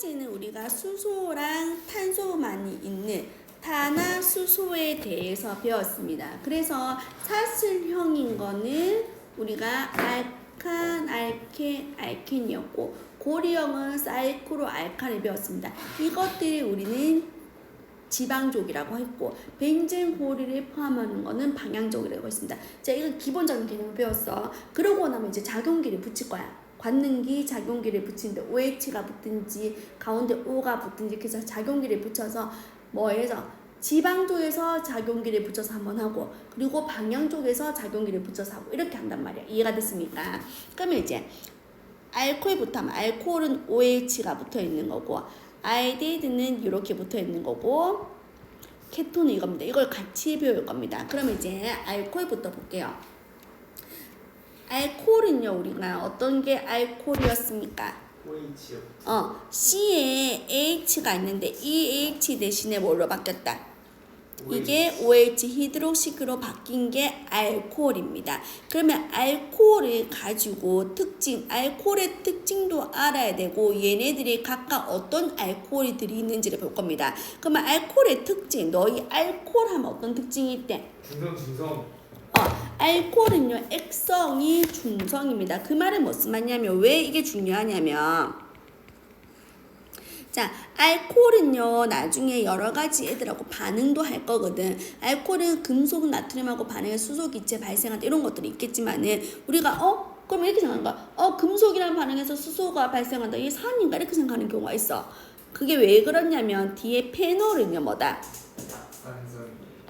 번째는 우리가 수소랑 탄소만이 있는 탄화수소에 대해서 배웠습니다. 그래서 사슬형인 거는 우리가 알칸, 알켄, 알켄이었고 고리형은 사이클로 알칸을 배웠습니다. 이것들이 우리는 지방족이라고 했고 벤젠 고리를 포함하는 거는 방향족이라고 했습니다. 자, 이건 기본적인 개념을 배웠어. 그러고 나면 이제 작용기를 붙일 거야. 관능기, 작용기를 붙이는데 OH가 붙든지 가운데 O가 붙든지 이렇게 해서 작용기를 붙여서 뭐해서 지방쪽에서 작용기를 붙여서 한번 하고 그리고 방향쪽에서 작용기를 붙여서 하고 이렇게 한단 말이야. 이해가 됐습니까? 그러면 이제 알코올부터 하면 알코올은 OH가 붙어 있는 거고 알데히드는 이렇게 붙어 있는 거고 케톤은 이겁니다. 이걸 같이 배울 겁니다. 그러면 이제 알코올부터 볼게요. 알코올은요, 우리가 어떤 게 알코올이었습니까? OH요. C에 H가 있는데 이 H 대신에 뭘로 바뀌었다? 이게 OH 히드록시크로 바뀐 게 알코올입니다. 그러면 알코올을 가지고 특징, 알코올의 특징도 알아야 되고 얘네들이 각각 어떤 알코올들이 있는지를 볼 겁니다. 그러면 알코올의 특징, 너희 알코올 하면 어떤 특징이 있대? 중성. 알코올은요, 액성이 중성입니다. 그 말은 무슨 말이냐면 왜 이게 중요하냐면 자, 알코올은요, 나중에 여러 가지 애들하고 반응도 할 거거든. 알코올은 금속, 나트륨하고 반응해서 수소기체 발생한다. 이런 것들이 있겠지만은, 우리가, 그럼 이렇게 생각하는 거야. 금속이랑 반응해서 수소가 발생한다. 이게 산인가? 이렇게 생각하는 경우가 있어. 그게 왜 그렇냐면, 뒤에 페놀은요, 뭐다?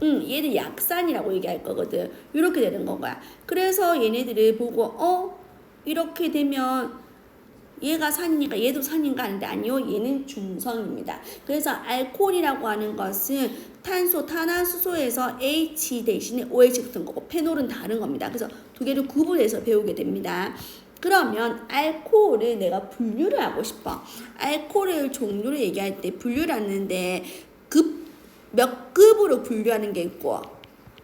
얘를 약산이라고 얘기할 거거든. 이렇게 되는 거야. 그래서 얘네들을 보고, 이렇게 되면, 얘가 산이니까 얘도 산인가 하는데 아니요, 얘는 중성입니다. 그래서 알코올이라고 하는 것은 탄소, 탄화수소에서 H 대신에 OH 붙은 거고 페놀은 다른 겁니다. 그래서 두 개를 구분해서 배우게 됩니다. 그러면 알코올을 내가 분류를 하고 싶어. 알코올 종류를 얘기할 때 분류를 하는데 몇 급으로 분류하는 게 있고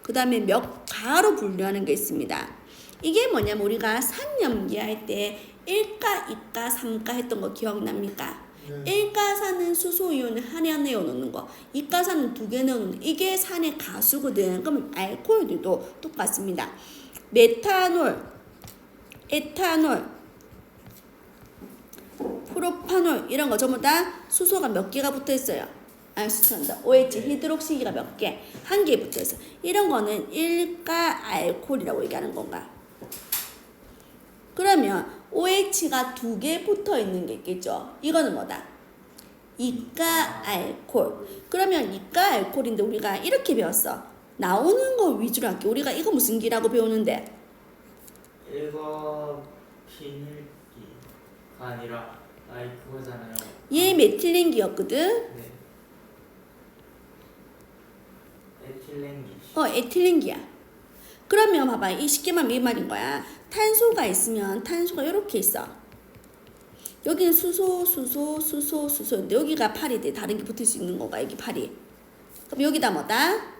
그 다음에 몇 가로 분류하는 게 있습니다. 이게 뭐냐면 우리가 산염기할 때 1가, 2가, 3가 했던 거 기억납니까? 1가산은 수소이온을 하나 내어놓는 거 2가산은 2개 내어놓는 거 이게 산의 가수거든. 그러면 알코올들도 똑같습니다. 메탄올, 에탄올, 프로파놀 이런 거 전부 다 수소가 몇 개가 붙어 있어요. 수소한다. OH 히드록시기가 몇 개? 한 개 붙어 있어. 이런 거는 1가 알코올이라고 얘기하는 건가? 그러면 OH가 2개 붙어 있는 게 있겠죠. 이거는 뭐다? 이가 알코올. 그러면 이가 알코올인데 우리가 이렇게 배웠어. 나오는 거 위주로 할게. 우리가 이거 무슨 기라고 배우는데? 이거 비닐기가 아니라 그거잖아요. 얘 메틸렌기였거든. 네. 에틸렌기. 에틸렌기야. 그러면 봐봐. 이 쉽게 말하면 이 말인 거야. 탄소가 있으면 탄소가 이렇게 있어. 여기는 수소, 수소, 수소, 수소인데 여기가 8이 돼. 다른 게 붙을 수 있는 거가 여기 8이. 그럼 여기다 뭐다?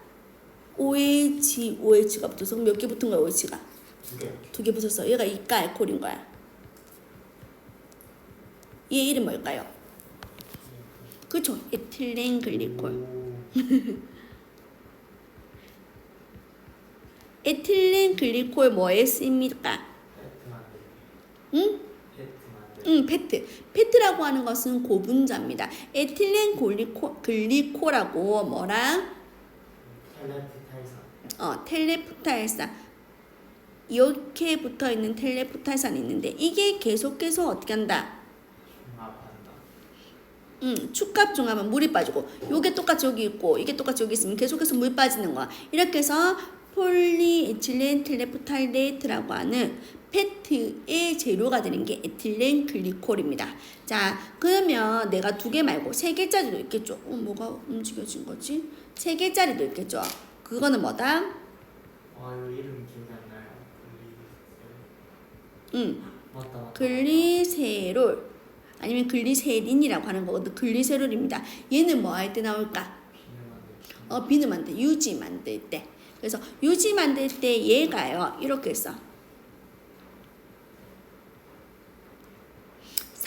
OH, OH가 붙어서 몇 개 붙은 거야 OH가? 2개. 2개 붙었어. 얘가 이가 알코올인 거야. 얘 이름 뭘까요? 그렇죠. 에틸렌 글리콜. 에틸렌 글리콜 뭐에 쓰입니까? 응? 페트. 페트라고 하는 것은 고분자입니다. 에틸렌 글리콜하고 뭐랑? 텔레프탈산. 이렇게 붙어있는 텔레프탈산이 있는데 이게 계속해서 어떻게 한다? 축갑 중하면 물이 빠지고 요게 똑같이 여기 있고 이게 똑같이 여기 있으면 계속해서 물 빠지는 거야. 이렇게 해서 폴리에틸렌 텔레프탈레이트라고 하는 페트의 재료가 되는 게 에틸렌 글리콜입니다. 자, 그러면 내가 2개 말고 3개짜리도 있겠죠. 뭐가 움직여진 거지? 3개짜리도 있겠죠. 그거는 뭐다? 이거 이름 기억이 안 나요. 맞다. 글리세롤 아니면 글리세린이라고 하는 거거든. 글리세롤입니다. 얘는 뭐 할 때 나올까? 비누 만들 때, 유지 만들 때. 그래서 유지 만들 때 얘가요 이렇게 했어.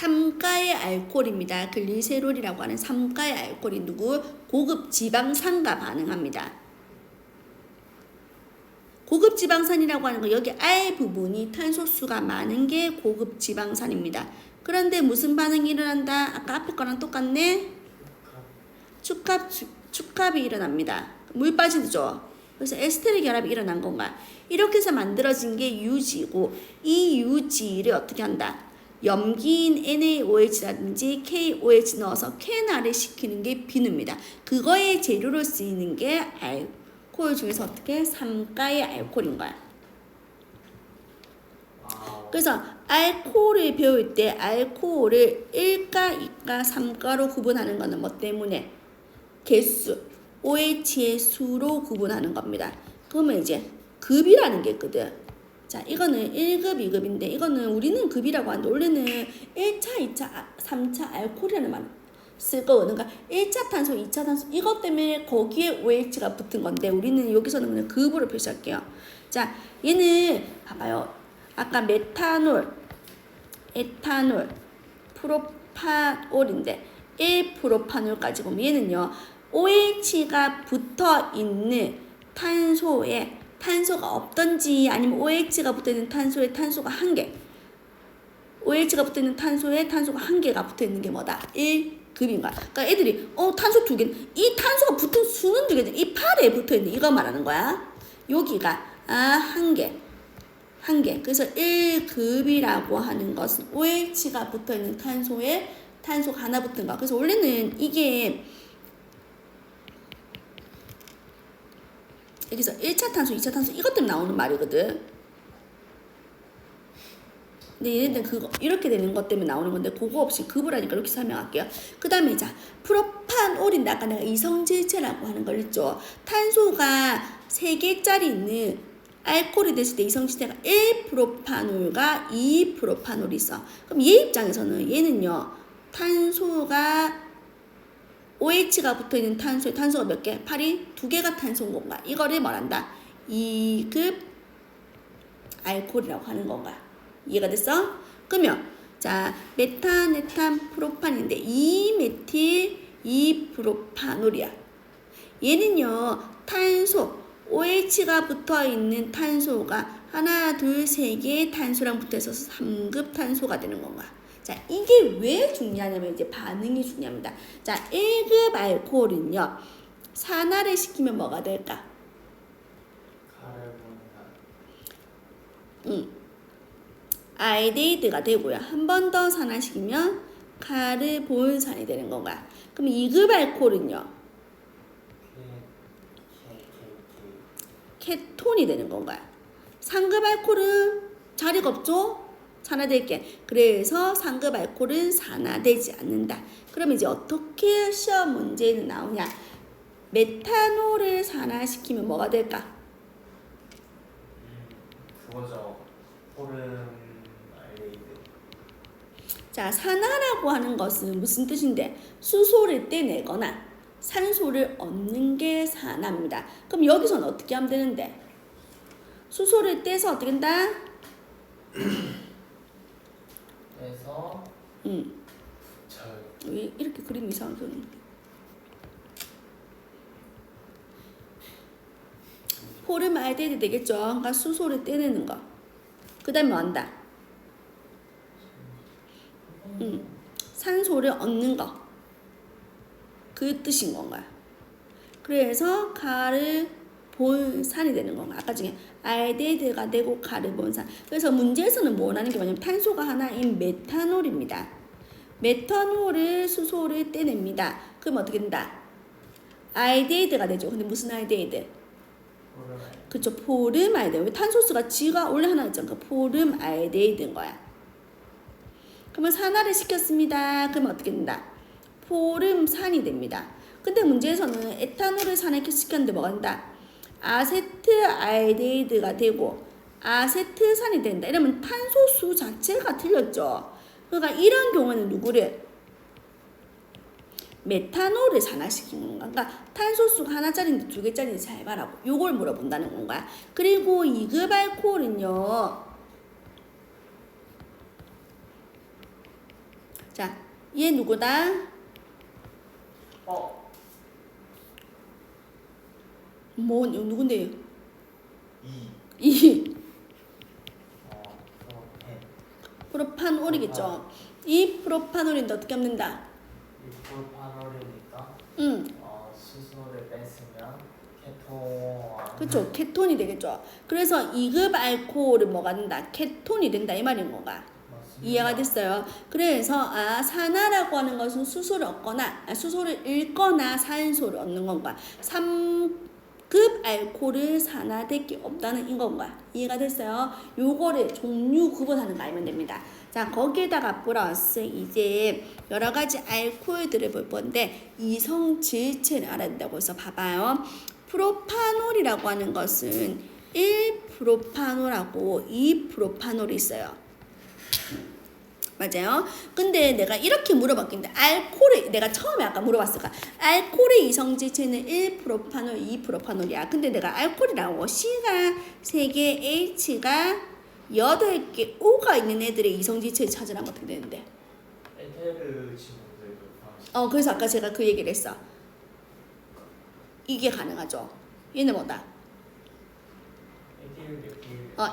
삼가의 알코올입니다. 글리세롤이라고 하는 삼가의 알코올이 누구? 고급 지방산과 반응합니다. 고급 지방산이라고 하는 거 여기 알 부분이 탄소수가 많은 게 고급 지방산입니다. 그런데 무슨 반응이 일어난다? 아까 앞에 거랑 똑같네? 축합이 일어납니다. 물 빠지죠. 그래서 에스테르 결합이 일어난 건가? 이렇게 해서 만들어진 게 유지고 이 유지를 어떻게 한다? 염기인 NaOH라든지 KOH 넣어서 캔화를 시키는 게 비누입니다. 그거의 재료로 쓰이는 게 알코올 중에서 어떻게? 삼가의 알코올인 거야. 그래서 알코올을 배울 때 알코올을 1가, 2가, 3가로 구분하는 거는 뭐 때문에? 개수, OH의 수로 구분하는 겁니다. 그러면 이제 급이라는 게 있거든. 자, 이거는 1급, 2급인데 이거는 우리는 급이라고 하는데 원래는 1차, 2차, 3차 알코올이라는 말 쓸 거거든. 그러니까 1차 탄소, 2차 탄소 이것 때문에 거기에 OH가 붙은 건데 우리는 여기서는 그냥 급으로 표시할게요. 자, 얘는 봐봐요. 아까 메탄올, 에탄올, 프로파놀인데 1프로파놀까지 보면 얘는요. OH가 붙어 있는 탄소에 탄소가 없던지 아니면 OH가 붙어 있는 탄소에 탄소가 한 개. OH가 붙어 있는 탄소에 탄소가 한 개가 붙어 있는 게 뭐다? 1급인 거야. 그러니까 애들이 탄소 두 개. 이 탄소가 붙은 수는 두 개. 이 팔에 붙어 있는 이거 말하는 거야. 여기가 한 개. 한 개. 그래서 1급이라고 하는 것은 OH가 붙어 있는 탄소에 탄소가 하나 붙은 거. 그래서 원래는 이게 여기서 1차 탄소, 2차 탄소 이것 때문에 나오는 말이거든. 근데 얘네들은 그거 이렇게 되는 것 때문에 나오는 건데 그거 없이 급을 하니까 이렇게 설명할게요. 그 다음에 자 프로판올인데 아까 내가 이성질체라고 하는 걸 했죠. 탄소가 3개짜리 있는 알코올이 됐을 때 이성질체가 1프로파놀과 2프로파놀이 있어. 그럼 얘 입장에서는 얘는요. 탄소가 OH가 붙어있는 탄소에 탄소가 몇 개? 8이 2개가 탄소인 건가? 이거를 뭐란다? 2급 알코올이라고 하는 건가? 이해가 됐어? 그러면 자 메탄, 에탄, 프로판인데 2메틸, 2프로파놀이야. 얘는요 탄소 OH가 붙어있는 탄소가 하나, 둘, 세 개의 탄소랑 붙어서 3급 탄소가 되는 건가? 자, 이게 왜 중요하냐면 이제 반응이 중요합니다. 자, 1급 알코올은요. 산화를 시키면 뭐가 될까? 알데히드가 되고요. 한 번 더 산화시키면 카르본산이 되는 건가? 그럼 2급 알코올은요. 케톤이 되는 건가요? 3급 알코올은 자리가 없죠? 산화될게. 그래서 3급 알코올은 산화되지 않는다. 그럼 이제 어떻게 시험 문제는 나오냐? 메탄올을 산화시키면 뭐가 될까? 그거죠. 포름알데히드. 자, 산화라고 하는 것은 무슨 뜻인데? 수소를 떼내거나 산소를 얻는 게 산화입니다. 그럼 여기서는 어떻게 하면 되는데? 수소를 떼서 어떻게 한다? 그래서 왜 이렇게 그림 이상하게 포름알데히드 되겠죠. 그러니까 수소를 떼내는 거. 그 다음에 뭐 한다? 산소를 얻는 거. 그 뜻인 건가요? 그래서 카르본산이 되는 건가? 아까 중에 알데히드가 되고 카르본산. 그래서 문제에서는 뭐 원하는 게 뭐냐면 탄소가 하나인 메탄올입니다. 메탄올을 수소를 떼냅니다. 그럼 어떻게 된다? 알데히드가 되죠. 근데 무슨 알데히드? 그쵸, 포름알데히드. 왜 탄소수가 G가 원래 하나 있잖아. 그 포름알데히드인 거야. 그러면 산화를 시켰습니다. 그러면 어떻게 된다? 포름산이 됩니다. 근데 문제에서는 에탄올을 산화시켰는데 뭐가 된다? 아세트알데히드가 되고 아세트산이 된다. 이러면 탄소수 자체가 틀렸죠. 그러니까 이런 경우는 누구를? 메탄올을 산화시키는 건가? 그러니까 탄소수가 하나짜리인데 2개짜리인지 잘 봐라고. 요걸 물어본다는 건가? 그리고 2급 알코올은요. 얘 누구다? 뭐 누군데요? 2 이 프로펜 프로판올이겠죠. 이 프로판올인데 어떻게 없는다? 이 프로파놀이니까 응. 수소를 뺐으면 케톤 그쵸. 케톤이 되겠죠. 그래서 2급 알코올은 뭐가 된다? 케톤이 된다 이 말인 거가. 맞습니다. 이해가 됐어요. 그래서 산화라고 하는 것은 수소를 얻거나 수소를 잃거나 산소를 얻는 건가. 3급 알코올을 산화될 게 없다는 인 건가. 이해가 됐어요. 요거를 종류 구분하는 거 알면 됩니다. 자, 거기에다가 플러스 이제 여러 가지 알코올들을 볼 건데 이성 질체를 알아야 된다고 해서 봐봐요. 프로파놀이라고 하는 것은 1프로파놀하고 2프로파놀이 있어요. 맞아요. 근데 내가 이렇게 물어봤긴데 알코올이 내가 처음에 아까 물어봤을까? 알코올의 이성질체는 1프로파놀, 2프로파놀이야. 근데 내가 알코올이라고 C가 3개, H가 8개, O가 있는 애들의 이성질체를 찾으라면 어떻게 되는데? 에테르 친구들도 그래서 아까 제가 그 얘기를 했어. 이게 가능하죠. 얘는 뭐다?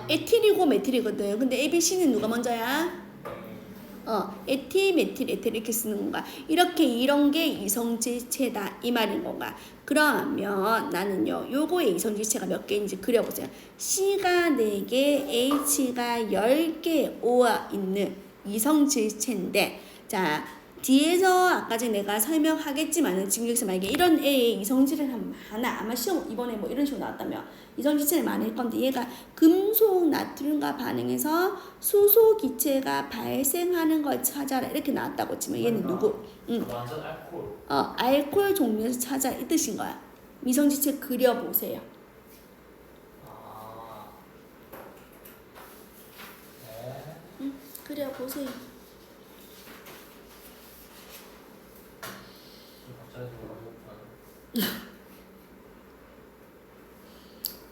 에틸이고 메틸이거든. 근데 ABC는 누가 먼저야? 에틸, 메틸, 에틸 이렇게 쓰는 건가? 이렇게 이런 게 이성질체다 이 말인 건가? 그러면 나는요 요거의 이성질체가 몇 개인지 그려보세요. C가 4개, H가 10개 O가 있는 이성질체인데 자 뒤에서 아까 전에 내가 설명하겠지만은 지금 여기서 만약에 이런 애의 이성질을 하면 많아. 아마 시험 이번에 뭐 이런 식으로 나왔다며 이성질체를 많이 할 건데 얘가 금속 나트륨과 반응해서 수소 기체가 발생하는 걸 찾아라 이렇게 나왔다고 치면 얘는 누구? 완전 알코올 알코올 종류에서 찾아라 이 뜻인 거야. 이성질체 그려보세요. 네. 그려보세요. 갑자기 어렵다.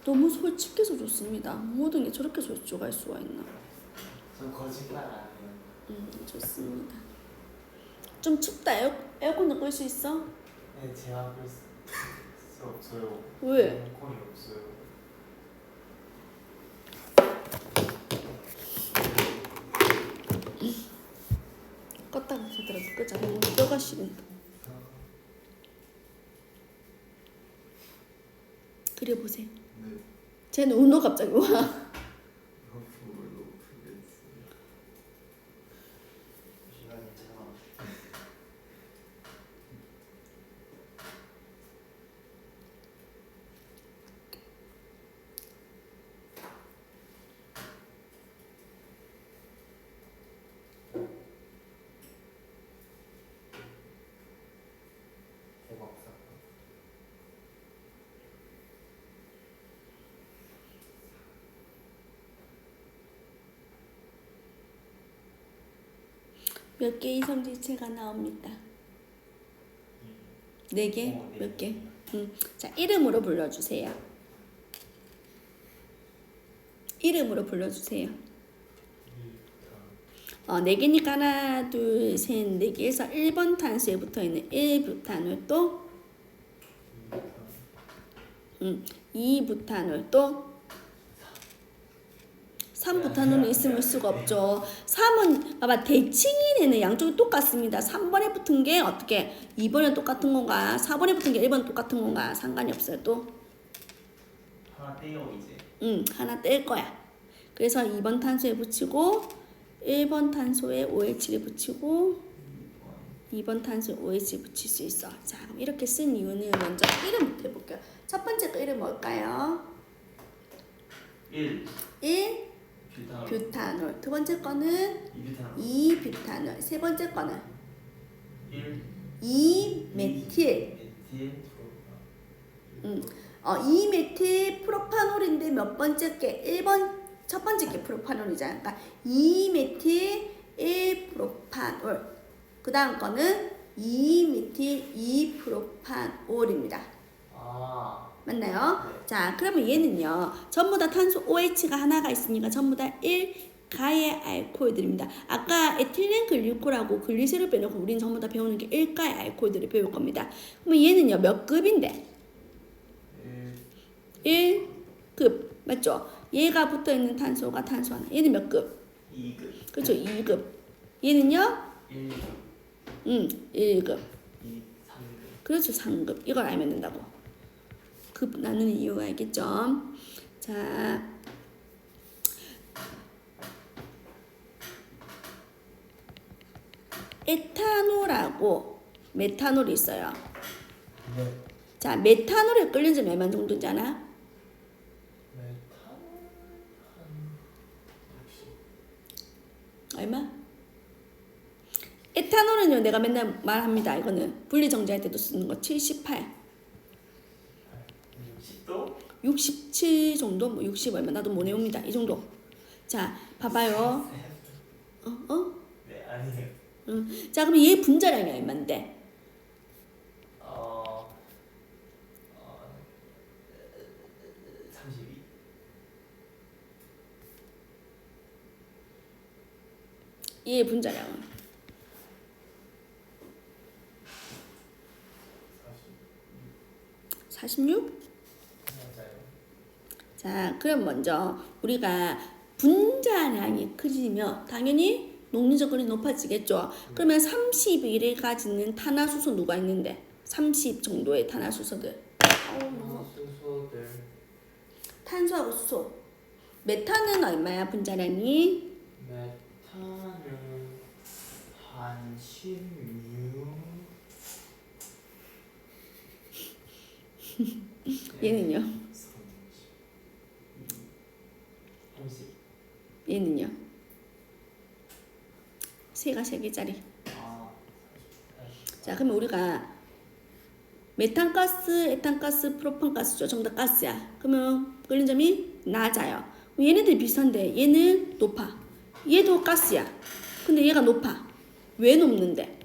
너무 솔직해서 좋습니다. 모든 게 저렇게 솔직할 수가 있나? 저 거짓말 안 해요. 좋습니다. 좀 춥다. 에어컨 끌 수 있어? 네, 제가 끌 수 없어요. 왜? 에어컨이 없어요. 껐다가 하더라도 끄자. 뼈가 시린다. 그려보세요. 네. 쟤는 운동 갑자기 와. 하품을 너무 크게 했어요. 시간이 참 대박 사건. 몇 개 이성질체가 나옵니다. 4개? 몇 개? 자, 이름으로 불러주세요. 이름으로 불러주세요. 4개니까 하나, 둘, 셋, 4개에서 1번 탄수에 붙어있는 1부탄올 또 2부탄올 또 3부탄올은 있을 수가 없죠. 3은 봐봐 대칭이 되는 양쪽이 똑같습니다. 3번에 붙은 게 어떻게 2번에 똑같은 건가 4번에 붙은 게 1번에 똑같은 건가 상관이 없어요. 또 하나 떼요 이제. 하나 뗄 거야. 그래서 2번 탄소에 붙이고 1번 탄소에 OH를 붙이고 2번 탄소에 OH 붙일 수 있어. 자, 그럼 이렇게 쓴 이유는 먼저 이름부터 해볼게요. 첫 번째 거 이름 뭘까요? 1 뷰탄올. 뷰탄올. 두 번째 거는 2뷰탄올. 2뷰탄올. 세 번째 거는 1 2메틸. 메틸 2메틸 프로파놀인데 몇 번째 게 1번 첫 번째 게 프로파놀이잖아. 그러니까 2메틸 1프로파놀. 그 다음 거는 2메틸 2프로파놀입니다. 맞나요? 네. 자, 그러면 얘는요. 전부 다 탄소 OH가 하나가 있으니까 전부 다 1, 가의 알코올들입니다. 아까 에틸렌 글리콜하고 글리세롤 빼놓고 우리는 전부 다 배우는 게 1가의 알코올들을 배울 겁니다. 그러면 얘는요 몇 급인데? 1급 맞죠? 얘가 붙어있는 탄소가 탄소 하나. 얘는 몇 급? 2급. 그렇죠 2급. 얘는요? 1급. 1급. 2, 3급. 그렇죠 3급. 이걸 알면 된다고. 급 나누는 이유가 알겠죠? 자 에탄올하고 메탄올이 있어요. 네. 자, 메탄올에 끓는 점 얼마 정도인지 아나? 메탄 한 얼마? 에탄올은요, 내가 맨날 말합니다. 이거는 분리정제할 때도 쓰는 거 78, 60도? 67 정도, 뭐 60 얼마 나도 못 외웁니다. 이 정도. 자, 봐봐요. 네, 아니에요. 자, 그럼 얘 분자량이 얼마인데? 어, 32? 얘 분자량은 46? 맞아요. 자, 그럼 먼저 우리가 분자량이 커지면 당연히 녹는적거리 높아지겠죠. 그러면 31을 가지는 탄화수소 누가 있는데? 30 정도의 탄화수소들. 수소들 탄소하고 수소. 메탄은 얼마야 분자량이? 메탄은 한 16. 얘는요? 30. 얘는요? 세가 3개짜리. 아, 자, 그러면 우리가 메탄가스, 에탄가스, 프로판가스죠. 전부 다 가스야. 그러면 끓는 점이 낮아요. 얘네들 비슷한데 얘는 높아. 얘도 가스야. 근데 얘가 높아. 왜 높는데?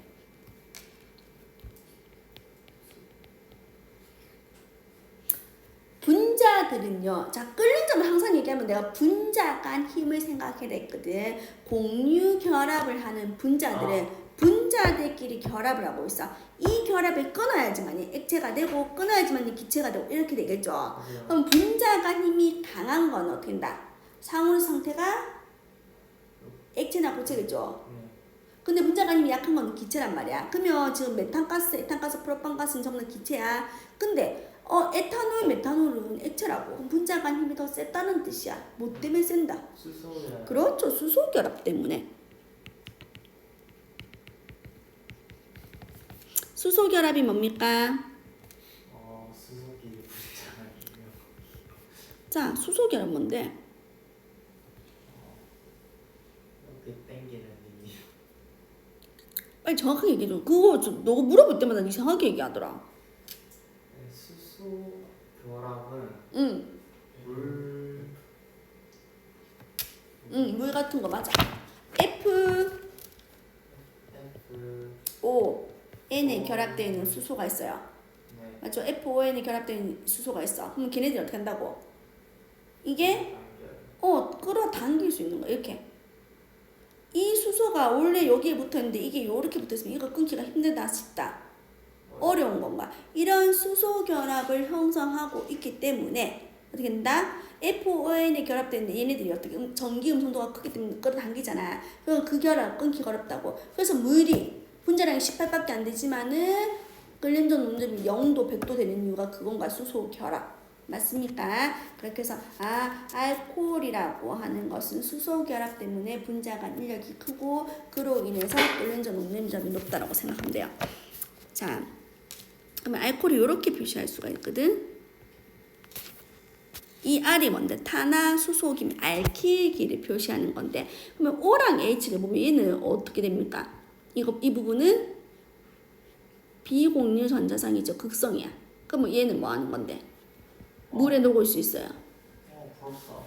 분자들은요. 자, 끓는 점을 항상 얘기하면 내가 분자 간 힘을 생각해야 됐거든. 공유 결합을 하는 분자들은 분자들끼리 결합을 하고 있어. 이 결합을 끊어야지만 액체가 되고 끊어야지만 기체가 되고 이렇게 되겠죠. 맞아요. 그럼 분자 간 힘이 강한 건 어떻게 된다? 상온 상태가 액체나 고체겠죠. 네. 근데 분자 간 힘이 약한 건 기체란 말이야. 그러면 지금 메탄가스, 에탄가스, 프로판가스는 전부 다 기체야. 근데 에탄올, 메탄올은 액체라고. 그럼 분자 간 힘이 더 셌다는 뜻이야. 뭐 때문에 센다? 수소야. 그렇죠. 수소 결합 때문에. 수소 결합이 뭡니까? 수소기 분자량이요. 자, 수소 결합 뭔데? 이렇게 땡기는 의미. 빨리 정확하게 얘기해줘. 그거 좀 너가 물어볼 때마다 이상하게 얘기하더라. 네, 수소 결합은 응, 물. 물 같은 거 맞아. F, F. O, N에 결합되어 있는 수소가 있어요. 네. 맞죠? FON에 결합되어 있는 수소가 있어. 그럼 걔네들이 어떻게 한다고? 이게 끌어당길 수 있는 거야. 이렇게. 이 수소가 원래 여기에 붙어있는데 이게 이렇게 붙어있으면 이거 끊기가 힘들다 싶다. 어려운 건가? 이런 수소 결합을 형성하고 있기 때문에 어떻게 된다? FON에 결합되는데 얘네들이 어떻게 전기 음성도가 크기 때문에 끌어당기잖아. 그럼 그 결합 끊기가 어렵다고. 그래서 물이 분자량이 18밖에 안 되지만은 끓는전 온도이 0도, 100도 되는 이유가 그건가? 수소 결합. 맞습니까? 그렇게 해서 알코올이라고 하는 것은 수소 결합 때문에 분자 간 인력이 크고 그로 인해서 끓는전 온도점이 높다라고 생각하면 돼요. 자, 그러면 알코올이 이렇게 표시할 수가 있거든. 이 R이 뭔데? 탄화수소김 알킬기를 표시하는 건데, 그러면 O랑 H를 보면 얘는 어떻게 됩니까? 이 부분은 비공유 전자상이죠. 극성이야. 그러면 얘는 뭐 하는 건데? 물에 녹을 수 있어요. 부럽다.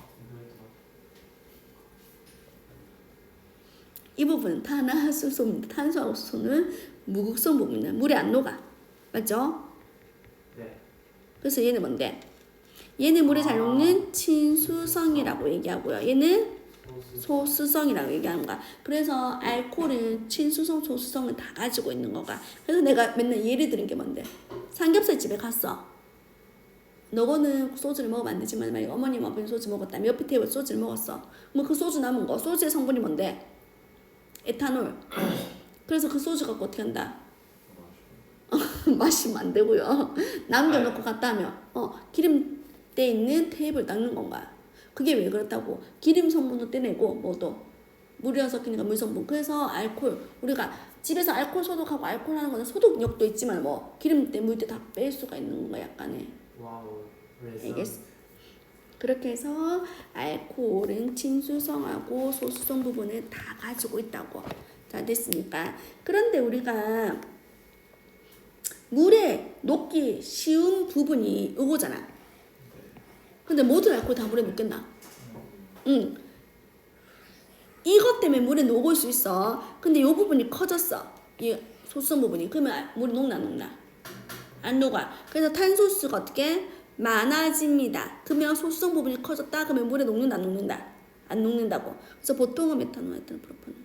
이 부분은 탄화수소입니다. 탄소하고 수소는 무극성 부분이야. 물에 안 녹아. 맞죠? 네. 그래서 얘는 뭔데? 얘는 물에 잘 녹는 친수성이라고 얘기하고요. 얘는 소수성이라고 얘기하는 거야. 그래서 알코올은 친수성, 소수성을 다 가지고 있는 거가. 그래서 내가 맨날 예를 들은 게 뭔데? 삼겹살 집에 갔어. 너거는 소주를 먹으면 안 되지만 만약 어머님 아버님 소주 먹었다면 옆에 테이블 소주를 먹었어. 뭐 그 소주 남은 거, 소주의 성분이 뭔데? 에탄올. 그래서 그 소주 갖고 어떻게 한다? 마시면 안 되고요. 남겨놓고 갔다 하면 기름때 있는 테이블 닦는 건가? 그게 왜 그렇다고? 기름 성분도 떼내고 뭐도 물이랑 섞이니까 물 성분. 그래서 알코올 우리가 집에서 알코올 소독하고 알코올 하는 거는 소독력도 있지만 뭐 기름때 물때 다 뺄 수가 있는 거야 약간의. 와우. 알겠어. 그렇게 해서 알코올은 친수성하고 소수성 부분을 다 가지고 있다고. 자 됐습니까? 그런데 우리가 물에 녹기 쉬운 부분이 이거잖아. 근데 모든 알코올 다 물에 녹겠나? 응. 이것 때문에 물에 녹을 수 있어. 근데 이 부분이 커졌어. 이 소수성 부분이. 그러면 물이 녹나 안 녹나? 안 녹아. 그래서 탄소수가 어떻게? 많아집니다. 그러면 소수성 부분이 커졌다. 그러면 물에 녹는다 안 녹는다? 안 녹는다고. 그래서 보통은 메탄올, 에탄올, 프로판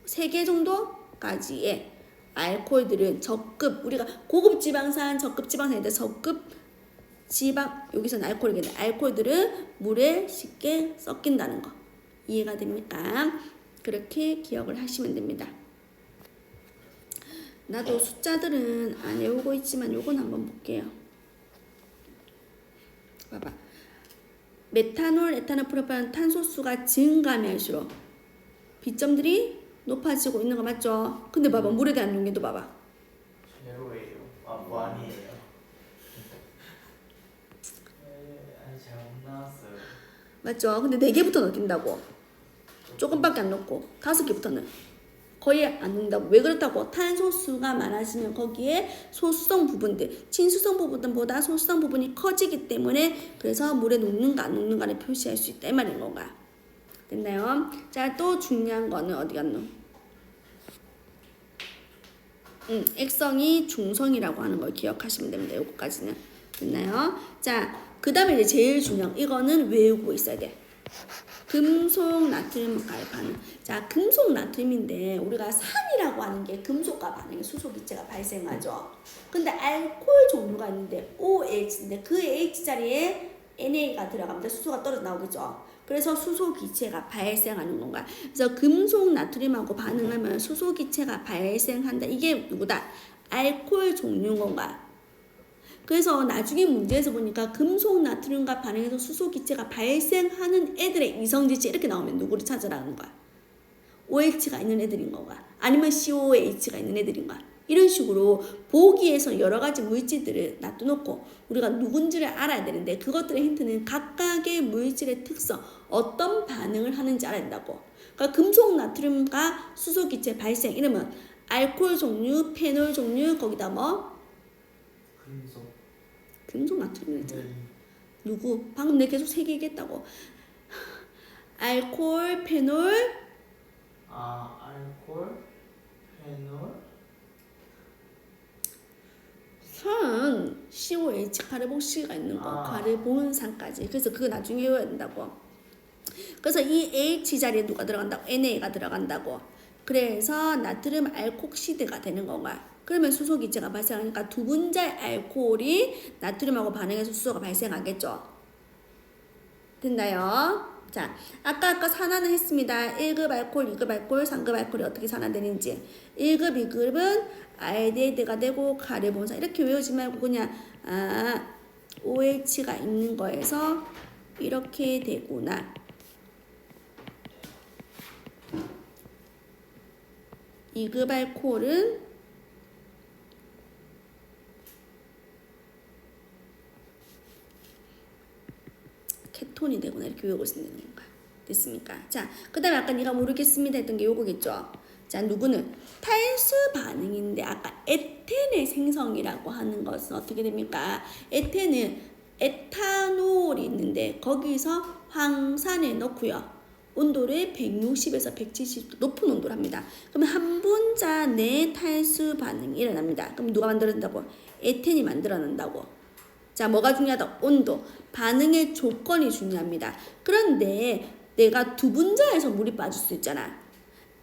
3개 정도까지의 알코올들은 적급, 우리가 고급 지방산, 적급 지방산인데 적급 지방, 여기서는 알코올이겠네. 알코올들은 물에 쉽게 섞인다는 거. 이해가 됩니까? 그렇게 기억을 하시면 됩니다. 나도 숫자들은 안 외우고 있지만 요건 한번 볼게요. 봐봐. 메탄올, 에탄올, 프로판 탄소수가 증가할수록 비점들이 높아지고 있는 거 맞죠? 근데 봐봐 물에 대한 용기도 봐봐. 제로예요. 뭐 아니에요. 아니 잘못 나왔어요. 맞죠? 근데 4개부터 넣긴다고. 조금밖에 안 넣고 5개부터는 거의 안 넣는다고. 왜 그렇다고? 탄소수가 많아지면 거기에 소수성 부분들, 친수성 부분보다 소수성 부분이 커지기 때문에 그래서 물에 녹는가 안 녹는가를 표시할 수 있다 이 말인 건가. 됐나요? 자, 또 중요한 거는 어디 갔노? 액성이 중성이라고 하는 걸 기억하시면 됩니다. 요거까지는. 됐나요? 자, 그 다음에 이제 제일 중요한 이거는 외우고 있어야 돼. 금속 나트륨 가입하는. 자, 금속 나트륨인데 우리가 산이라고 하는 게 금속과 반응의 수소기체가 발생하죠. 근데 알코올 종류가 있는데 OH인데 그 H 자리에 NA가 들어가면 수소가 떨어져 나오겠죠. 그래서 수소기체가 발생하는 건가. 그래서 금속 나트륨하고 반응하면 수소기체가 발생한다. 이게 누구다? 알코올 종류인 건가. 그래서 나중에 문제에서 보니까 금속 나트륨과 반응해서 수소기체가 발생하는 애들의 이성지체 이렇게 나오면 누구를 찾으라는 거야? OH가 있는 애들인 건가? 아니면 COH가 있는 애들인 거야? 이런 식으로 보기에서 여러 가지 물질들을 놔둬놓고 우리가 누군지를 알아야 되는데 그것들의 힌트는 각각의 물질의 특성, 어떤 반응을 하는지 알아야 된다고. 그러니까 금속 나트륨과 수소기체 발생 이러면 알코올 종류, 페놀 종류 거기다 뭐? 금속 나트륨 있잖아. 누구? 방금 내가 계속 3개 얘기했다고. 알코올, 페놀. 알코올, 페놀. 산, COH, 카르복시가 있는 거. 카르본산까지. 그래서 그거 나중에 외워야 된다고. 그래서 이 H 자리에 누가 들어간다고? NA가 들어간다고. 그래서 나트륨 알콕시드가 되는 건가. 그러면 수소기체가 발생하니까 두 분자의 알코올이 나트륨하고 반응해서 수소가 발생하겠죠. 됐나요? 자, 아까 산화는 했습니다. 1급 알코올, 2급 알코올, 3급 알코올이 어떻게 산화되는지. 1급, 2급은 알데히드가 되고 카르본산 이렇게 외우지 말고 그냥 OH가 있는 거에서 이렇게 되구나. 이급 알코올은 케톤이 되구나 이렇게 외우고 있으면 되는 건가. 됐습니까? 자, 그 다음에 아까 네가 모르겠습니다 했던 게 요거겠죠. 자, 누구는 탈수 반응인데 아까 에텐의 생성이라고 하는 것은 어떻게 됩니까? 에텐은 에탄올이 있는데 거기서 황산을 넣고요. 온도를 160에서 170도 높은 온도로 합니다. 그러면 한 분자 내 탈수 반응이 일어납니다. 그럼 누가 만들어낸다고? 에텐이 만들어낸다고. 자, 뭐가 중요하다? 온도. 반응의 조건이 중요합니다. 그런데 내가 두 분자에서 물이 빠질 수 있잖아.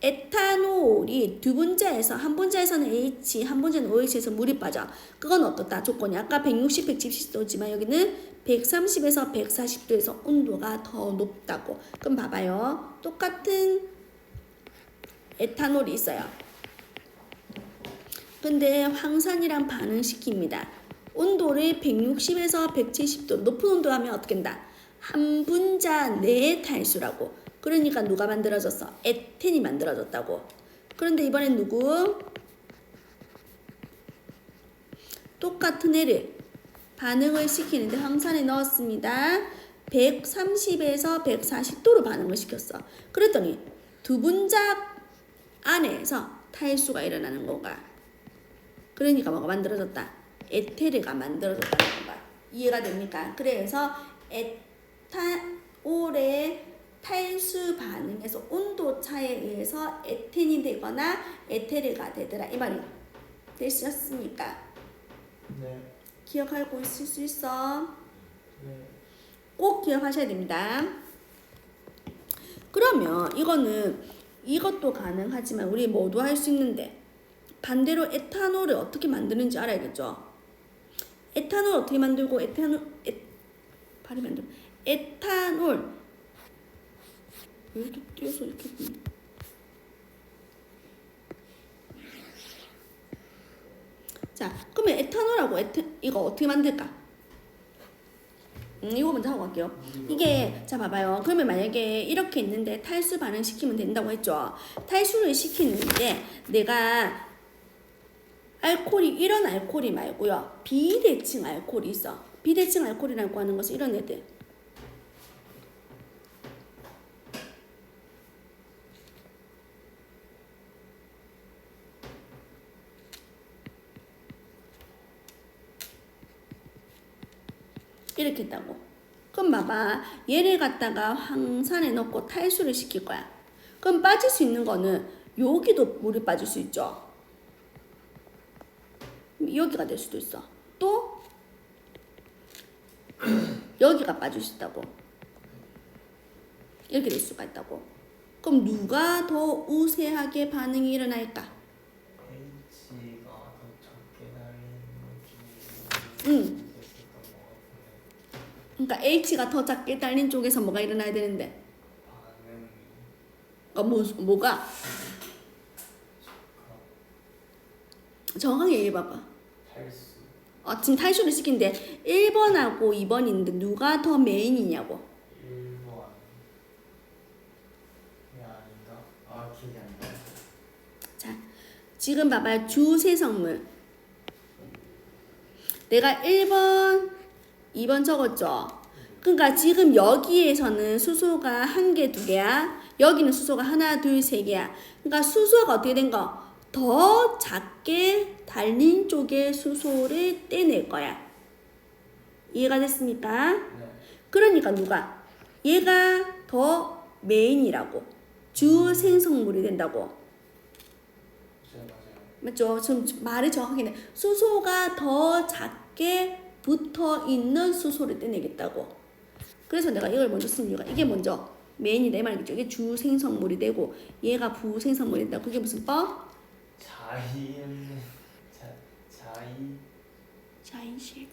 에탄올이 두 분자에서 한 분자에서는 H, 한 분자는 OH에서 물이 빠져. 그건 어떻다? 조건이 아까 160, 170도지만 여기는 130에서 140도에서 온도가 더 높다고. 그럼 봐봐요. 똑같은 에탄올이 있어요. 근데 황산이랑 반응시킵니다. 온도를 160에서 170도 높은 온도 하면 어떻게 된다? 한 분자 내의 탈수라고. 그러니까 누가 만들어졌어? 에텐이 만들어졌다고. 그런데 이번엔 누구? 똑같은 애를 반응을 시키는데 황산에 넣었습니다. 130에서 140도로 반응을 시켰어. 그랬더니 두 분자 안에서 탈수가 일어나는 건가? 그러니까 뭐가 만들어졌다? 에테르가 만들어졌다는 건가? 이해가 됩니까? 그래서 에탄올의 탈수 반응에서 온도 차에 의해서 에텐이 되거나 에테르가 되더라. 이 말이 되셨습니까? 네. 기억하고 있을 수 있어? 네. 꼭 기억하셔야 됩니다. 그러면 이것도 가능하지만 우리 모두 할 수 있는데 반대로 에탄올을 어떻게 만드는지 알아야겠죠? 에탄올 어떻게 만들고 에탄올 왜 이렇게 띄어서 이렇게 자, 그러면 에탄올하고 이거 어떻게 만들까? 이거 먼저 하고 갈게요. 이게 자 봐봐요. 그러면 만약에 이렇게 있는데 탈수 반응 시키면 된다고 했죠. 탈수를 시키는데 내가 알코올이 이런 알코올이 말고요. 비대칭 알코올이 있어. 비대칭 알코올이라고 하는 것은 이런 애들. 이렇게 있다고. 그럼 봐봐. 얘를 갖다가 황산에 넣고 탈수를 시킬 거야. 그럼 빠질 수 있는 거는 여기도 물이 빠질 수 있죠. 여기가 될 수도 있어. 또 여기가 빠질 수 있다고. 이렇게 될 수가 있다고. 그럼 누가 더 우세하게 반응이 일어날까? H가 더 적게 달리는 응. 그러니까 H가 더 작게 달린 쪽에서 뭐가 일어나야 되는데? 반응이 뭐가? 정확하게 얘기해봐봐. 탈수. 지금 탈수를 시킨데 1번하고 2번이 있는데 누가 더 메인이냐고. 1번. 이 아닌가? 아 기억이 안 나. 자, 지금 봐봐요. 주세성물. 내가 1번, 2번 적었죠. 그러니까 지금 여기에서는 수소가 1개, 2개야. 여기는 수소가 하나, 둘, 3개야. 그러니까 수소가 어떻게 된 거? 더 작게 달린 쪽의 수소를 떼낼 거야. 이해가 됐습니까? 네. 그러니까 누가? 얘가 더 메인이라고. 주 생성물이 된다고. 네 맞아요. 맞죠? 지금 말을 정확하게 해. 수소가 더 작게 붙어 있는 수소를 떼내겠다고. 그래서 내가 이걸 먼저 쓴 이유가 이게 먼저 메인이다 이 말이겠죠. 이게 주 생성물이 되고 얘가 부생성물이 된다. 그게 무슨 법? 자인실.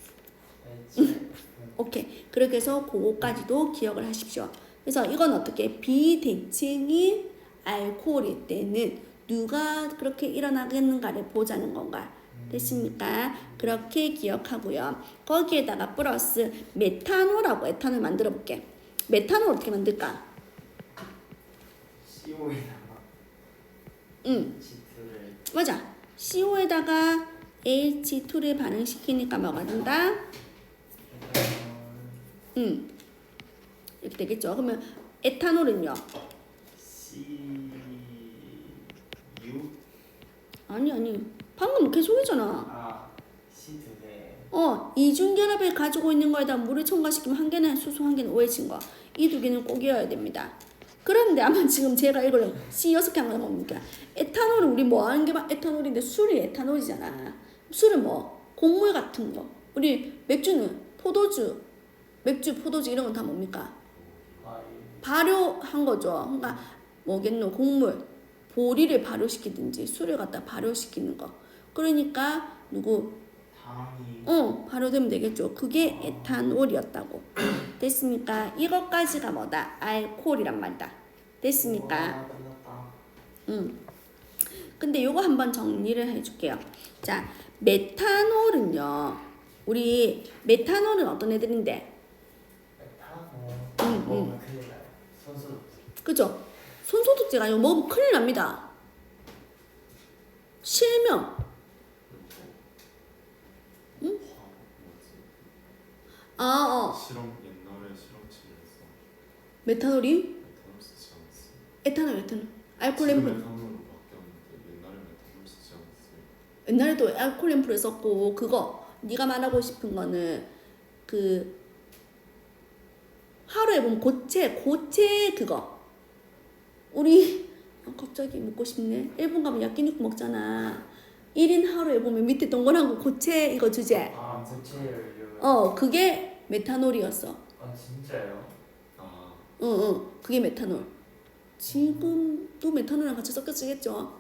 오케이. 그렇게 해서 그거까지도 기억을 하십시오. 그래서 이건 어떻게 비대칭인 알코올일 때는 누가 그렇게 일어나겠는가를 보자는 건가. 됐습니까? 그렇게 기억하고요. 거기에다가 플러스 메탄올하고 에탄올 만들어 볼게. 메탄올 어떻게 만들까? CO에다가 응, H2를 맞아. CO에다가 H2를 반응시키니까 뭐가 된다? 응, 이렇게 되겠죠. 그러면 에탄올은요? CU 아니. 방금 계속이잖아. 아 C2네. 이중결합을 가지고 있는 거에다 물을 첨가시키면 한 개는 수소, 한 개는 OH인 거. 이 두 개는 꼭 이어야 됩니다. 그런데 아마 지금 제가 이걸 C 6개 한번 뭡니까? 에탄올은 우리 뭐 하는 게 에탄올인데 술이 에탄올이잖아. 술은 뭐? 곡물 같은 거. 우리 맥주는 포도주, 맥주, 포도주 이런 건 다 뭡니까? 발효한 거죠. 그러니까 뭐겠노? 곡물, 보리를 발효시키든지 술을 갖다 발효시키는 거. 그러니까 누구? 당이 발효되면 되겠죠. 그게 에탄올이었다고. 됐습니까? 이것까지가 뭐다? 알코올이란 말이다. 됐습니까? 와, 끝났다. 근데 요거 한번 정리를 해줄게요. 자, 메탄올은요. 우리 메탄올은 어떤 애들인데? 메탄올 먹으면 큰일 나요. 손수 그죠? 손소독제가 아니고 먹으면 큰일 납니다. 실명. 뭐지? 실험 옛날에 실험실에서 메탄올이? 메탄올 쓰지 않았어요. 에탄올. 알코올 지금 램프. 메탄올로 바뀌었는데 옛날에 메탄올 쓰지 않았어요. 옛날에도 알코올 램프를 썼고 그거 네가 말하고 싶은 거는 그 하루에 보면 고체 그거. 우리 갑자기 먹고 싶네. 일본 가면 야끼니쿠 먹잖아. 1인 하루에 보면 밑에 동그란 거 고체 이거 주제. 고체연료. 그게 메탄올이었어. 아 진짜요? 아, 응. 그게 메탄올. 지금도 메탄올이랑 같이 섞여지겠죠.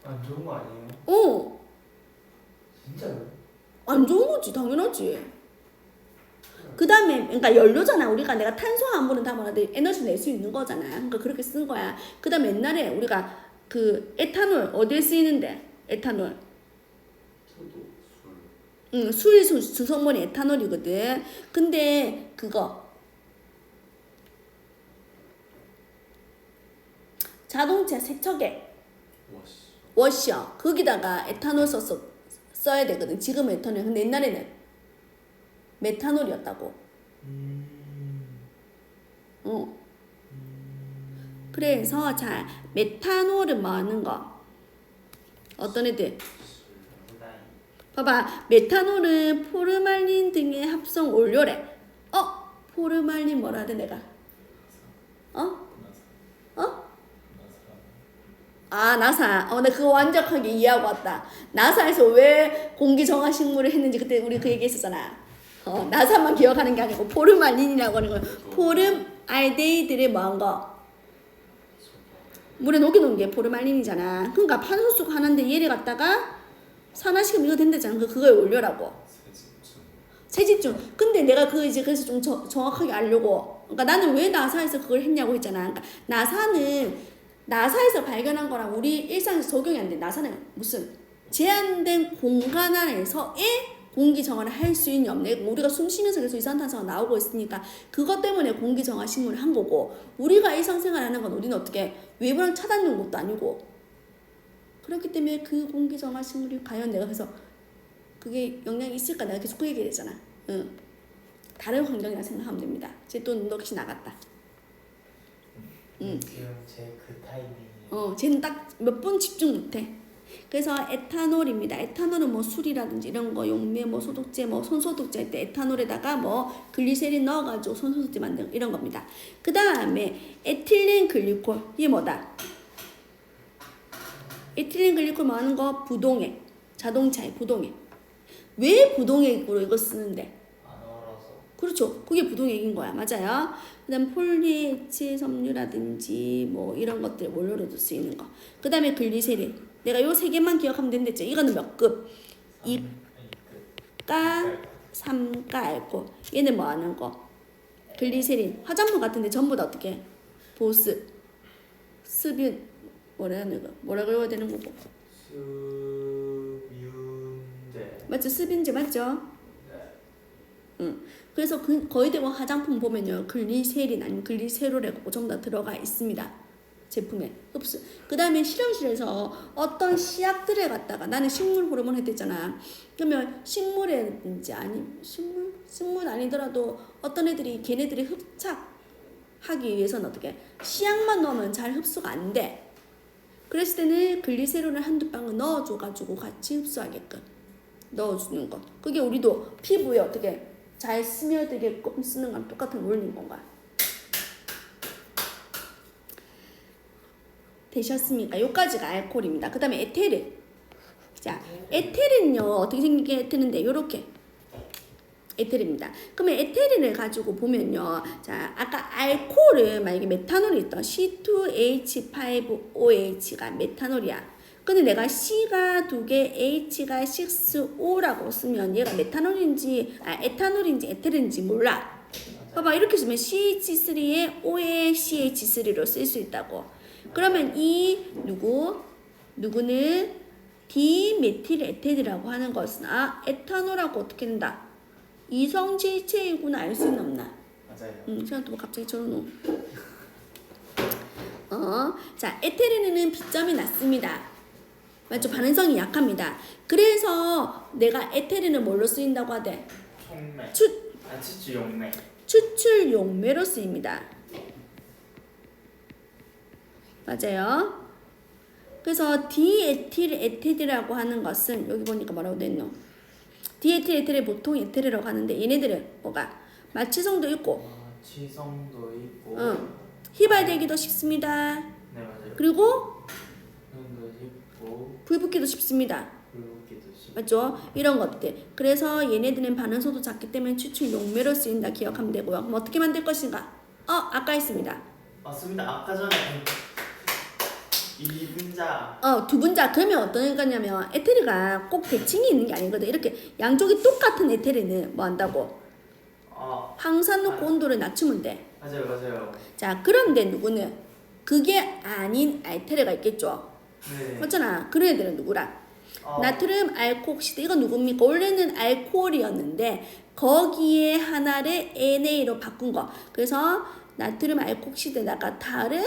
안 좋은 거 아니에요? 진짜요? 안 좋은 거지, 당연하지. 그 다음에, 그러니까 연료잖아. 내가 탄수화물은 다 뭐라도 에너지 낼 수 있는 거잖아. 그러니까 그렇게 쓴 거야. 그 다음에 옛날에 우리가 그 에탄올 어디에 쓰이는데? 에탄올. 저도 술. 술 주성분이 에탄올이거든. 근데 그거 자동차 세척에 워셔 거기다가 에탄올 써야 되거든. 지금 에탄올. 근데 옛날에는 메탄올이었다고. 그래서 자 메탄올은 뭐 하는 거? 어떤 애들? 봐봐. 메탄올은 포르말린 등의 합성 원료래. 포르말린 뭐라 하대 내가? 나사. 나 그거 완벽하게 이해하고 왔다. 나사에서 왜 공기 정화 식물을 했는지 그때 우리 그 얘기 했었잖아. 나사만 기억하는 게 아니고 포르말린이라고 하는 거예요. 포름 알데히드를 뭐한 거? 물에 녹여놓은 게 포르말린이잖아. 그러니까 판소수가 하나인데 얘를 갖다가 산화시키면 이거 된다잖아. 그거의 원료라고. 세집중. 근데 내가 그래서 좀 정확하게 알려고. 그러니까 나는 왜 나사에서 그걸 했냐고 했잖아. 그러니까 나사에서 발견한 거랑 우리 일상에서 적용이 안 돼. 나사는 무슨 제한된 공간 안에서의 공기 정화를 할 수 있는 없네. 우리가 숨 쉬면서 계속 이산화탄소가 나오고 있으니까 그것 때문에 공기 정화 식물을 한 거고, 우리가 일상생활하는 건 우리는 어떻게 외부랑 차단용 것도 아니고, 그렇기 때문에 그 공기 정화 식물이 과연 내가 그래서 그게 영향이 있을까 내가 계속 그 얘기를 했잖아. 다른 환경이라 생각하면 됩니다. 쟤 또 넋이 나갔다. 지금 제 그 타이밍이. 쟤는 딱 몇 번 집중 못해. 그래서 에탄올입니다. 에탄올은 뭐 술이라든지 이런 거, 용매, 뭐 소독제, 뭐 손소독제 할 때 에탄올에다가 뭐 글리세린 넣어가지고 손소독제 만든 이런 겁니다. 그 다음에 에틸렌 글리콜. 이게 뭐다? 에틸렌 글리콜 뭐 하는 거? 부동액. 자동차의 부동액. 왜 부동액으로 이거 쓰는데? 안 얼어서. 그렇죠. 그게 부동액인 거야. 맞아요. 그 다음 폴리에틸 섬유라든지 뭐 이런 것들 원료로도 쓰이는 거. 그 다음에 글리세린. 내가 요 세 개만 기억하면 된댔죠. 이거는 몇 급? 2가 3가 알코올. 얘는 뭐 하는 거? 글리세린. 화장품 같은데 전부 다 어떻게? 보습. 습윤. 뭐라 그래야 되는 거고? 습윤제. 맞죠? 습윤제 맞죠? 네. 그래서 거의 대부분 화장품 보면요. 글리세린 아니면 글리세롤이라고 전부 다 들어가 있습니다. 제품에 흡수. 그 다음에 실험실에서 어떤 씨앗들을 갖다가 나는 식물 호르몬 했댔잖아. 그러면 식물이라든지 식물 아니더라도 어떤 애들이 걔네들이 흡착하기 위해서는 어떻게 씨앗만 넣으면 잘 흡수가 안 돼. 그랬을 때는 글리세롤을 한두 방울 넣어줘가지고 같이 흡수하게끔 넣어주는 거. 그게 우리도 피부에 어떻게 잘 스며들게끔 쓰는 거랑 똑같은 원리인 건가. 되셨습니까? 요까지가 알코올입니다. 그 다음에 에테르. 자, 에테르는요 어떻게 생긴 게 에테르인데 요렇게 에테르입니다. 그러면 에테르를 가지고 보면요. 자, 아까 알코올을 만약에 메탄올이 있던 C2H5OH가 메탄올이야. 근데 내가 C가 2개, H가 6O라고 쓰면 얘가 메탄올인지, 에탄올인지 에테르인지 몰라. 봐봐, 이렇게 쓰면 CH3에 O에 CH3로 쓸 수 있다고. 그러면 이 누구는 디메틸 에테르라고 하는 것은 에탄올하고 어떻게 된다? 이성질체이구나 알 수 있나 없나? 맞아요. 생각해보면 갑자기 저러노. 자, 에테르는 B점이 낮습니다. 맞죠? 반응성이 약합니다. 그래서 내가 에테르는 뭘로 쓰인다고 하대? 총매. 추, 추출 용매. 추출 용매로 쓰입니다. 맞아요. 그래서 디에틸 에테르라고 하는 것은 여기 보니까 뭐라고 됐노? 디에틸 에테르 보통 에테르라고 하는데 얘네들은 뭐가? 마취성도 있고 취성도 있고. 휘발되기도 쉽습니다. 네 맞아요. 그리고 취성도 있고 불붙기도 쉽습니다. 불붙기도 쉽고. 맞죠? 이런 것들. 그래서 얘네들은 반응소도 작기 때문에 추출 용매로 쓰인다 기억하면 되고요. 그럼 어떻게 만들 것인가? 아까 했습니다. 맞습니다. 아까 전에 이 분자. 두 분자. 그러면 어떤 거냐면 에테르가 꼭 대칭이 있는 게 아니거든. 이렇게 양쪽이 똑같은 에테르는 뭐 한다고? 항산 놓고 온도를 낮추면 돼. 맞아요. 자, 그런데 누구는 그게 아닌 에테르가 있겠죠. 네. 맞잖아. 그런 애들은 누구라? 나트륨 알코옥시드. 이건 누굽니까? 원래는 알코올이었는데 거기에 하나를 NA로 바꾼 거. 그래서 나트륨 알코옥시드에다가 다른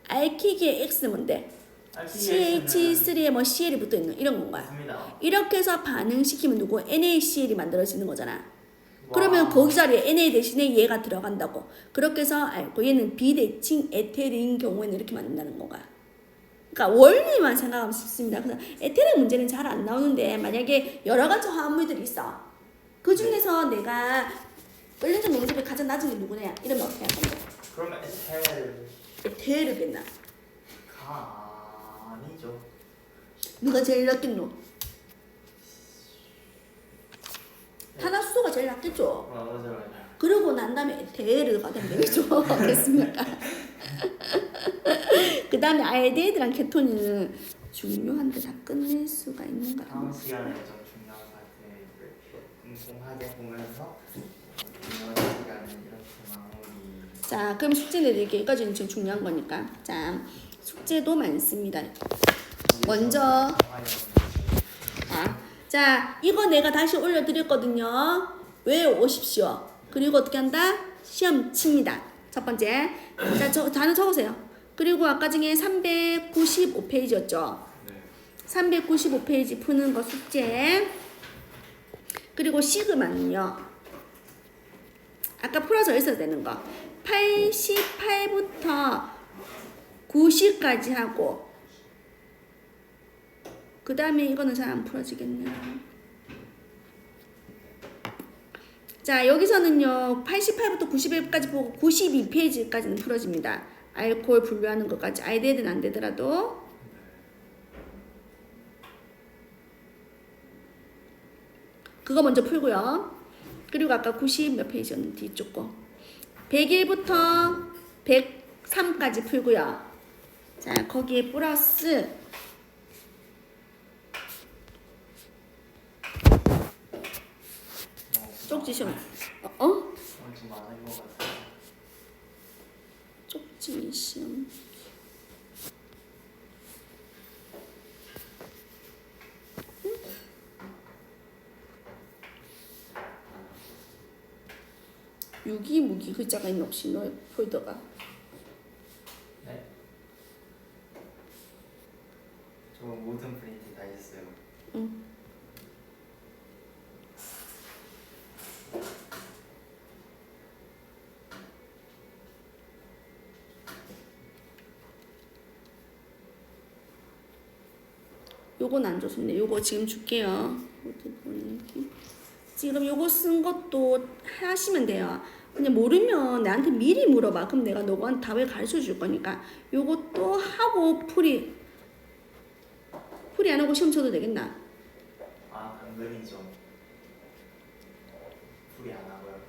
알키기의 X는 뭔데? CH3에 뭐 CL이 붙어 있는 이런 건가요? 맞습니다. 이렇게 해서 반응시키면 누구? NaCl이 만들어지는 거잖아. 그러면 거기 자리에 Na 대신에 얘가 들어간다고. 그렇게 해서 알고 얘는 비대칭 에테르인 경우에는 이렇게 만든다는 건가. 그러니까 원리만 생각하면 쉽습니다. 그래서 에테르 문제는 잘 안 나오는데 만약에 여러 가지 화합물들이 있어. 그 중에서 내가 끌린점 농집이 가장 낮은 게 누구냐? 이러면 어떻게 할 건데? 그러면 에테르겠나? 아니죠. 누가 제일 낮겠노? 탄화수소가 제일 낮겠죠? 맞아요. 그러고 난 다음에 에테르가 되면 되겠죠? 됐습니까? 그 다음에 알데히드랑 케톤은 중요한데 다 끝낼 수가 있는가? 다음 시간에 좀 중요한 과제를 공부하게 보면서 이번 시간은 이렇게 마무리. 자, 그럼 숙제 내드릴게요. 여기까지는 지금 중요한 거니까. 자, 숙제도 많습니다. 먼저 자, 이거 내가 다시 올려드렸거든요. 외워오십시오. 그리고 어떻게 한다? 시험 칩니다. 첫 번째. 자, 단어 적으세요. 그리고 아까 중에 395페이지였죠. 395페이지 푸는 거 숙제. 그리고 시그마는요. 아까 풀어져 있어야 되는 거. 88부터 90까지 하고 그 다음에 이거는 잘 안 풀어지겠네요. 자, 여기서는요 88부터 91까지 보고 92페이지까지는 풀어집니다. 알코올 분류하는 것까지 알데히드는 안 되더라도. 그거 먼저 풀고요. 그리고 아까 90 몇 페이지였는데 뒤쪽 거 101부터 103까지 풀고요. 자, 거기에 플러스 쪽지 시험. 좀 많은 것 같아요. 쪽지 시험. 유기무기 글자가 있는 혹시 너 폴더가? 네. 저 모든 프린트 다 했어요. 응. 요건 안 좋습니다. 요거 지금 줄게요. 지금 요거 쓴 것도 하시면 돼요. 그냥 모르면 나한테 미리 물어봐. 그럼 내가 너한테 답을 가르쳐 줄 거니까 요것도 하고 풀이 안 하고 시험 쳐도 되겠나? 당근이죠. 풀이 안 하고요.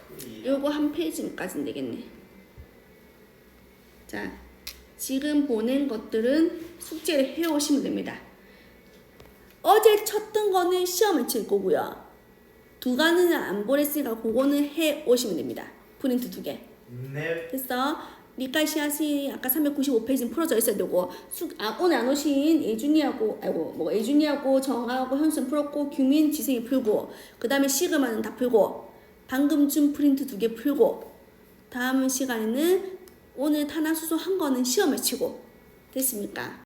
풀이 요거 한 페이지까지는 되겠네. 자, 지금 보낸 것들은 숙제를 해오시면 됩니다. 어제 쳤던 거는 시험을 칠 거고요. 두 가지는 안 보냈으니까 그거는 해오시면 됩니다. 프린트 2개. 네. 됐어? 리카 씨앗이 아까 395페이지는 풀어져 있어야 되고 오늘 안 오신 예준이하고 정하고 현수는 풀었고 규민 지생이 풀고 그 다음에 시그마는 다 풀고 방금 준 프린트 2개 풀고 다음 시간에는 오늘 탄화수소 한 거는 시험을 치고 됐습니까?